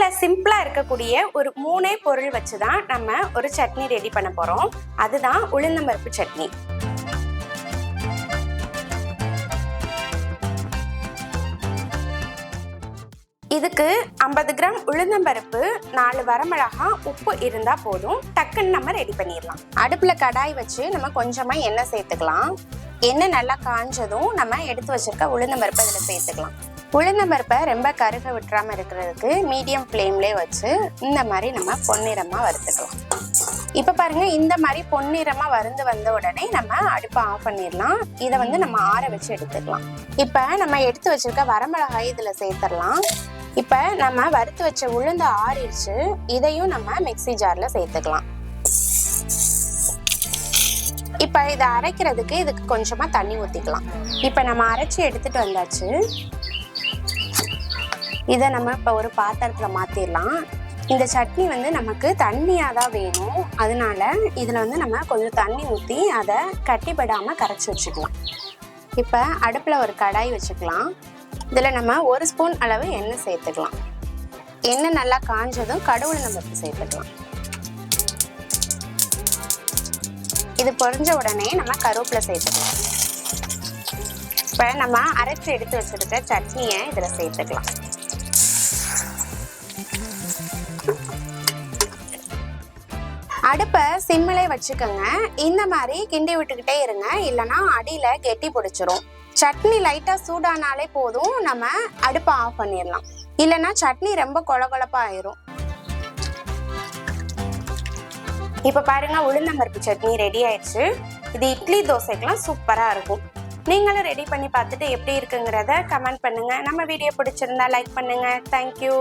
வீட்டில் சிம்பிளாக இருக்கக்கூடிய ஒரு 3 பொருள் வச்சு தான் நம்ம ஒரு சட்னி ரெடி பண்ண போகிறோம். அதுதான் உளுந்தம்பருப்பு சட்னி. இதுக்கு 50 கிராம் உளுந்தம்பருப்பு, 4 வரமிளகாய், உப்பு இருந்தால் போதும். டக்குன்னு நம்ம ரெடி பண்ணிடலாம். அடுப்பில் கடாய் வச்சு நம்ம கொஞ்சமாக எண்ணெய் சேர்த்துக்கலாம். எண்ணெய் நல்லா காஞ்சதும் நம்ம எடுத்து வச்சிருக்க உளுந்தம்பருப்பை இதில் சேர்த்துக்கலாம். உளுந்தம்பருப்பை ரொம்ப கருக விட்டுறாமல் இருக்கிறதுக்கு மீடியம் ஃப்ளேம்லேயே வச்சு இந்த மாதிரி நம்ம பொன்னிறமாக வறுத்துக்கலாம். இப்போ பாருங்கள், இந்த மாதிரி பொன்னிறமாக வறுந்து வந்த உடனே நம்ம அடுப்பை ஆஃப் பண்ணிடலாம். இதை நம்ம ஆற வச்சு எடுத்துக்கலாம். இப்போ நம்ம எடுத்து வச்சிருக்க வரமிளகாய் இதில் சேர்த்துடலாம். இப்போ நம்ம வறுத்து வச்ச உளுந்து ஆறிடுச்சு. இதையும் நம்ம மிக்ஸி ஜாரில் சேர்த்துக்கலாம். இப்போ இதை அரைக்கிறதுக்கு இதுக்கு கொஞ்சமாக தண்ணி ஊற்றிக்கலாம். இப்போ நம்ம அரைச்சி எடுத்துகிட்டு வந்தாச்சு. இதை நம்ம இப்போ ஒரு பாத்திரத்தில் மாற்றிடலாம். இந்த சட்னி நமக்கு தண்ணியாக தான் வேணும். அதனால இதில் நம்ம கொஞ்சம் தண்ணி ஊற்றி அதை கட்டிப்படாமல் கரைச்சி வச்சுக்கலாம். இப்போ அடுப்பில் ஒரு கடாய் வச்சுக்கலாம். இதில் நம்ம 1 ஸ்பூன் அளவு எண்ணெய் சேர்த்துக்கலாம். எண்ணெய் நல்லா காஞ்சதும் கடுகுளுந்தம்பருப்பு சேர்த்துக்கலாம். இது பொரிஞ்ச உடனே நம்ம கருவேப்பிலை சேர்த்துக்கலாம். இப்போ நம்ம அரைச்சி எடுத்து வச்சுருக்க சட்னியை இதில் சேர்த்துக்கலாம். அடுப்பை சிம்மிலே வச்சுக்கோங்க. இந்த மாதிரி கிண்டி விட்டுக்கிட்டே இருங்க, இல்லைன்னா அடியில் கெட்டி பிடிச்சிரும். சட்னி லைட்டாக சூடானாலே போதும், நம்ம அடுப்பை ஆஃப் பண்ணிடலாம். இல்லைன்னா சட்னி ரொம்ப கொழகொழப்பாக ஆயிரும். இப்போ பாருங்க, உளுந்தம்பருப்பு சட்னி ரெடி ஆயிடுச்சு. இது இட்லி தோசைக்கெல்லாம் சூப்பராக இருக்கும். நீங்களும் ரெடி பண்ணி பார்த்துட்டு எப்படி இருக்குங்கிறத கமெண்ட் பண்ணுங்கள். நம்ம வீடியோ பிடிச்சிருந்தா லைக் பண்ணுங்கள். தேங்க்யூ.